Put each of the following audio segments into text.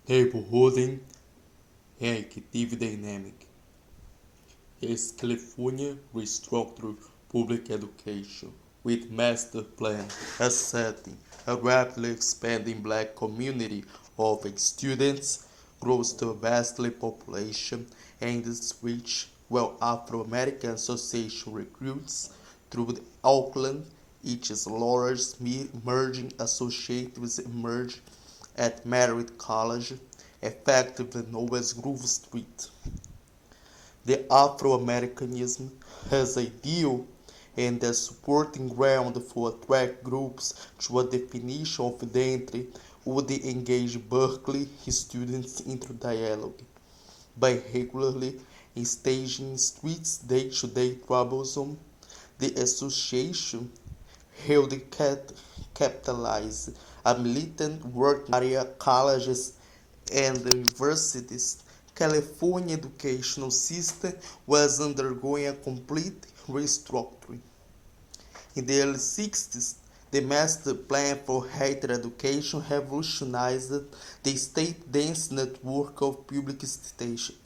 Neighborhooding and Active Dynamic. Yes, California restructured public education with master plan as setting a rapidly expanding black community of students grows to a vastly population and is rich while Afro-American Association recruits through the Auckland each is large merging associates emerge at Merritt College, effectively known as Groove Street. The Afro-Americanism has ideal and a supporting ground for attract groups to a definition of identity would engage Berkeley students into dialogue by regularly staging streets day-to-day troublesome. The association held capitalized a militant working area colleges and universities. California educational system was undergoing a complete restructuring. In the early 60s, the Master Plan for Higher Education revolutionized the state-dense network of public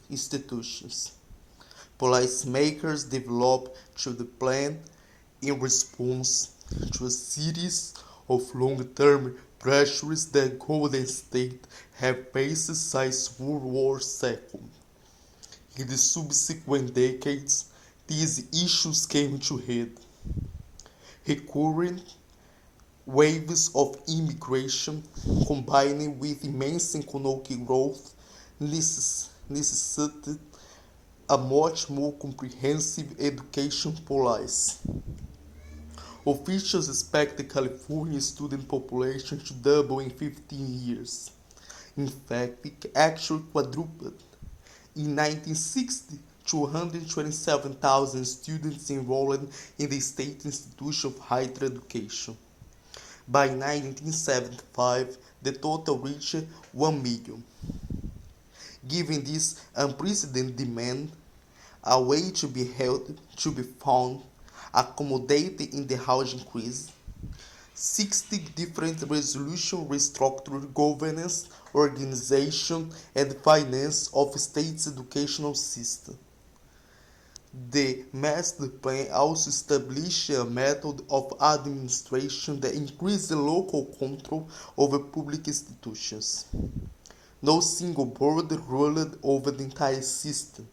institutions. Policymakers developed to the plan in response to a series of long-term pressures that Golden State have faced since World War II. In the subsequent decades, these issues came to head. Recurrent waves of immigration, combining with immense economic growth, necessitated a much more comprehensive education policy. Officials expect the California student population to double in 15 years. In fact, it actually quadrupled. In 1960, 227,000 students enrolled in the state institution of higher education. By 1975, the total reached 1 million. Given this unprecedented demand, a way to be found accommodated in the housing crisis. 60 different resolutions restructured governance, organization, and finance of state's educational system. The master plan also established a method of administration that increased local control over public institutions. No single board ruled over the entire system.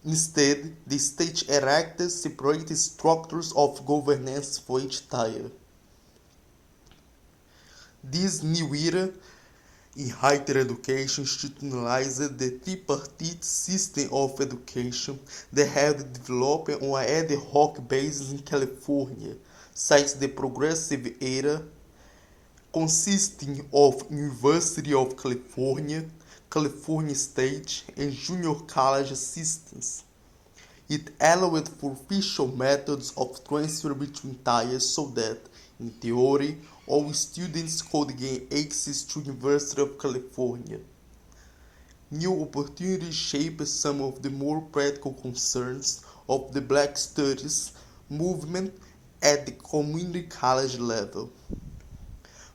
Instead, the state erected separate structures of governance for each tier. This new era in higher education institutionalized the tripartite system of education that had developed on an ad hoc basis in California since the Progressive Era, consisting of University of California, California State, and junior college systems. It allowed for official methods of transfer between tiers so that, in theory, all students could gain access to University of California. New opportunities shaped some of the more practical concerns of the Black Studies movement at the community college level.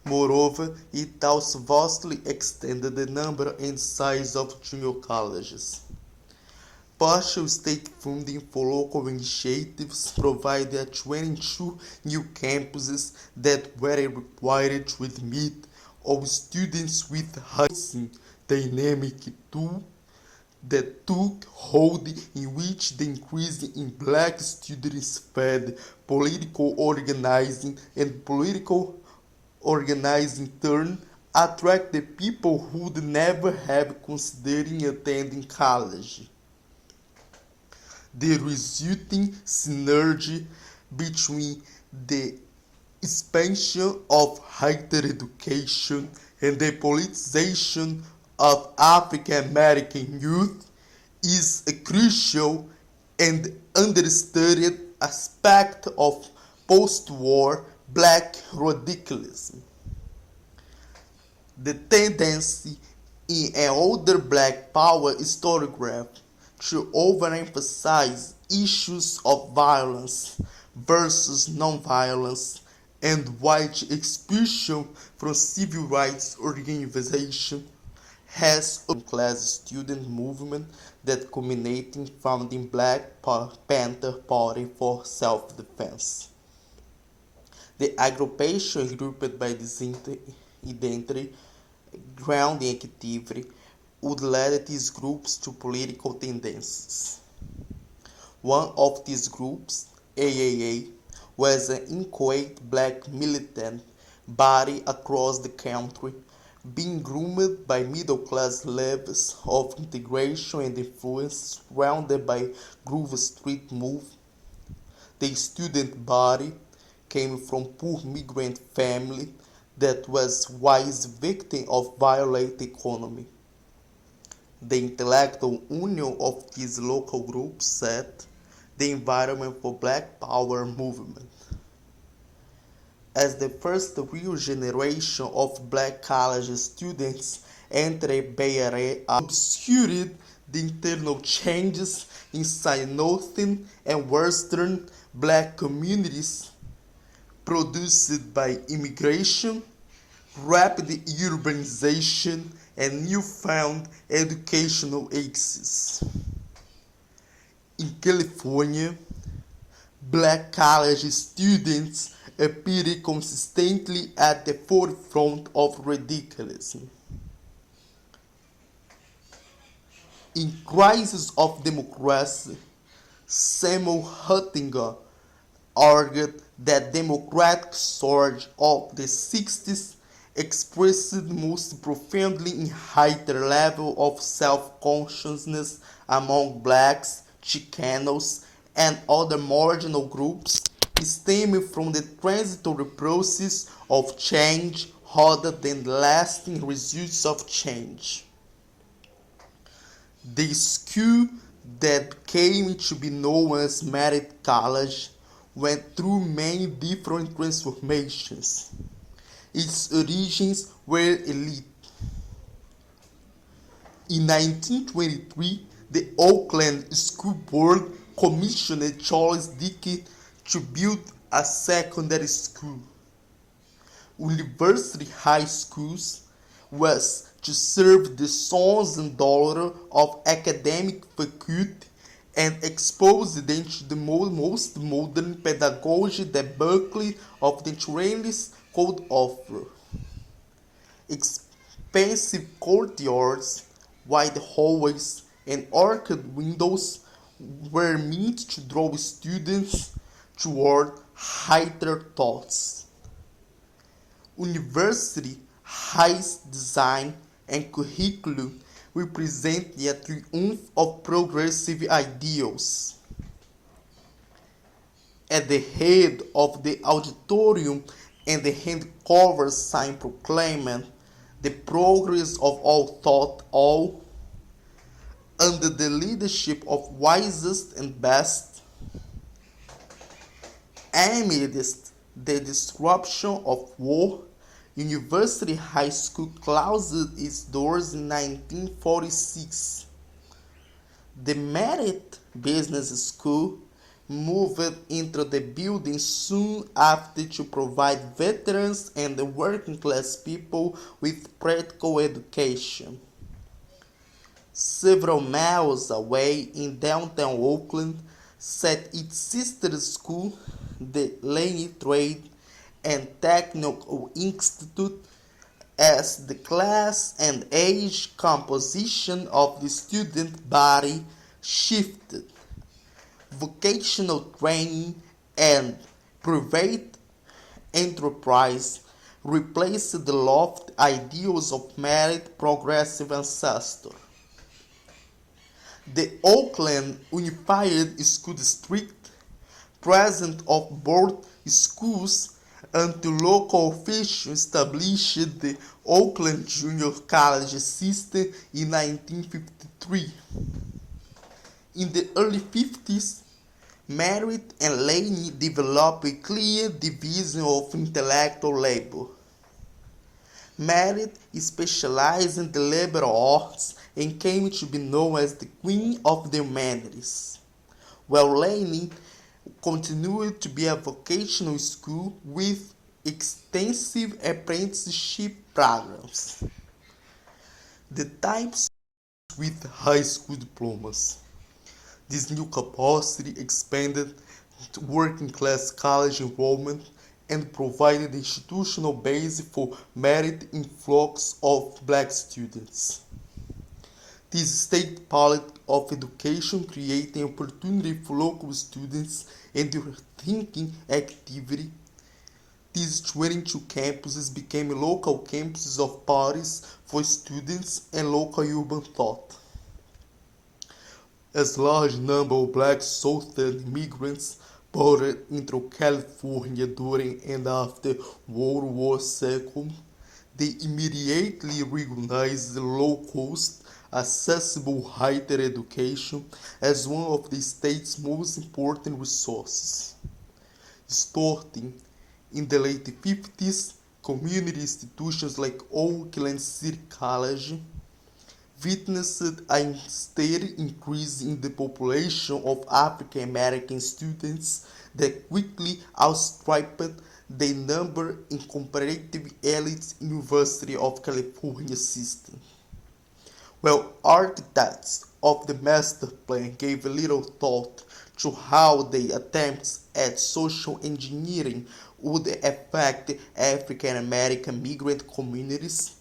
Moreover, it also vastly extended the number and size of junior colleges. Partial state funding for local initiatives provided 22 new campuses that were required to admit all students with housing dynamic tool that took hold in which the increase in black students fed political organizing and political organizing turn attracted people who would never have considered attending college. The resulting synergy between the expansion of higher education and the politicization of African American youth is a crucial and understudied aspect of post-war black radicalism. The tendency in an older black power historiograph to overemphasize issues of violence versus nonviolence and white expulsion from civil rights organizations has a class student movement that culminated in founding Black Panther Party for self-defense. The aggregation grouped by this identity grounding activity would lead these groups to political tendencies. One of these groups, AAA, was an inchoate black militant body across the country, being groomed by middle-class levels of integration and influence surrounded by Grove Street Move. The student body came from poor migrant family that was wise victim of violent economy. The intellectual union of these local groups set the environment for Black Power movement. As the first real generation of black college students entered Bay Area, obscured the internal changes inside northern and western black communities produced by immigration, rapid urbanization, and newfound educational access. In California, black college students appeared consistently at the forefront of radicalism. In Crisis of Democracy, Samuel Huntington argued that democratic surge of the 60s expressed most profoundly in heightened level of self-consciousness among blacks, Chicanos, and other marginal groups, stemming from the transitory process of change rather than the lasting results of change. The school that came to be known as Merit College went through many different transformations. Its origins were elite. In 1923, the Oakland School Board commissioned Charles Dickey to build a secondary school. University High Schools was to serve the sons and daughters of academic faculty and expose them to the most modern pedagogy that Berkeley of the 20s could offer. Expensive courtyards, wide hallways, and arched windows were meant to draw students toward higher thoughts. University High's design and curriculum represent the triumph of progressive ideals. At the head of the auditorium and the hand-cover sign proclaimed the progress of all thought, all, under the leadership of wisest and best, amidst the disruption of war, University High School closed its doors in 1946. The Merit Business School moved into the building soon after to provide veterans and working class people with practical education. Several miles away in downtown Oakland sat its sister school, the Laney Trade and Technical Institute, as the class and age composition of the student body shifted. Vocational training and private enterprise replaced the lofty ideals of merit progressive ancestors. The Oakland Unified School District, president of both schools, until local officials established the Oakland Junior College system in 1953. In the early 50s, Merritt and Laney developed a clear division of intellectual labor. Merritt specialized in the liberal arts and came to be known as the Queen of the Humanities, while Laney continued to be a vocational school with extensive apprenticeship programs. The types with high school diplomas. This new capacity expanded to working class college enrollment and provided the institutional base for merit influx of black students. This state policy of education created an opportunity for local students and their thinking activity. These 22 campuses became local campuses of parties for students and local urban thought. As large number of black Southern immigrants poured into California during and after World War II, they immediately recognized the low-cost, accessible higher education as one of the state's most important resources. Starting in the late 50s, community institutions like Oakland City College witnessed a steady increase in the population of African American students that quickly outstripped the number in comparative elite University of California system. While architects of the master plan gave little thought to how the attempts at social engineering would affect African American migrant communities,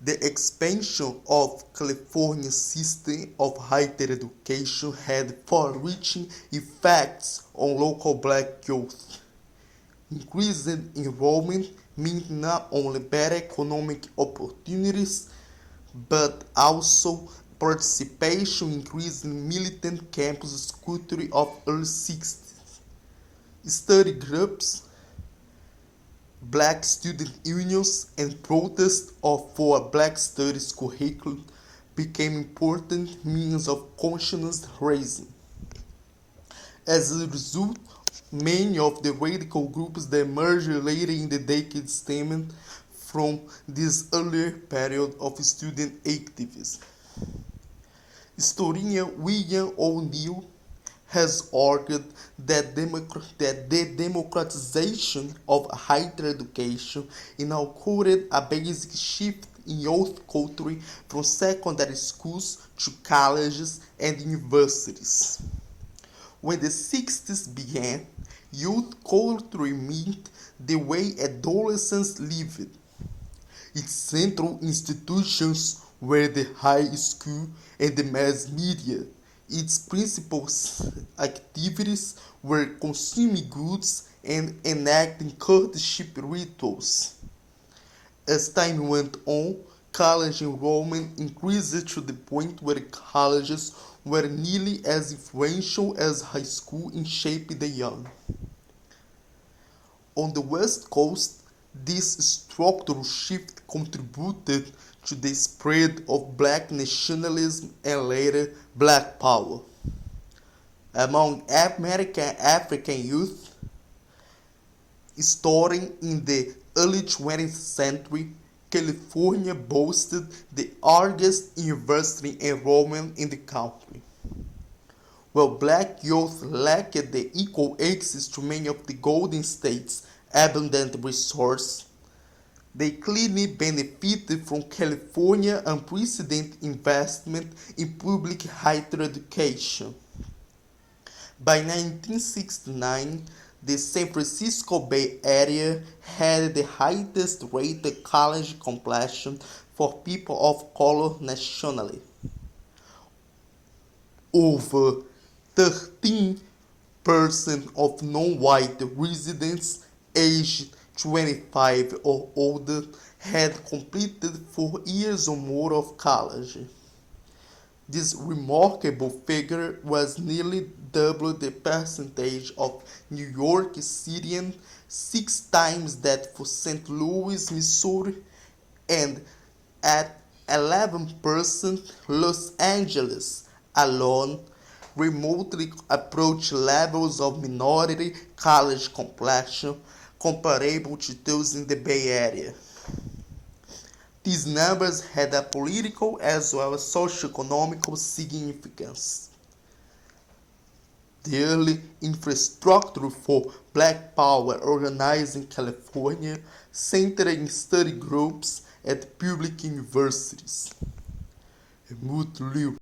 the expansion of California's system of higher education had far-reaching effects on local black youth. Increased enrollment meant not only better economic opportunities, but also participation increased in militant campus culture of early 60s. Study groups, black student unions, and protests for a black studies curriculum became important means of consciousness raising. As a result, many of the radical groups that emerged later in the decade stemmed from this earlier period of student activism. Historian William O'Neill has argued that the democratization of higher education inaugurated a basic shift in youth culture from secondary schools to colleges and universities. When the 60s began, youth culture meant the way adolescents lived. Its central institutions were the high school and the mass media. Its principal activities were consuming goods and enacting courtship rituals. As time went on, college enrollment increased to the point where colleges were nearly as influential as high school in shaping the young. On the West Coast, this structural shift contributed to the spread of black nationalism and later black power. Among American African youth, starting in the early 20th century, California boasted the largest university enrollment in the country. While black youth lacked the equal access to many of the Golden State's abundant resources, they clearly benefited from California's unprecedented investment in public higher education. By 1969, the San Francisco Bay Area had the highest rate of college completion for people of color nationally. Over 13% of non-white residents aged 25 or older had completed 4 years or more of college. This remarkable figure was nearly double the percentage of New York Cityans, 6 times that for St. Louis, Missouri, and at 11%, Los Angeles alone remotely approached levels of minority college completion comparable to those in the Bay Area. These numbers had a political as well as socio-economic significance. The early infrastructure for Black Power organized in California centered in study groups at public universities. É muito livro.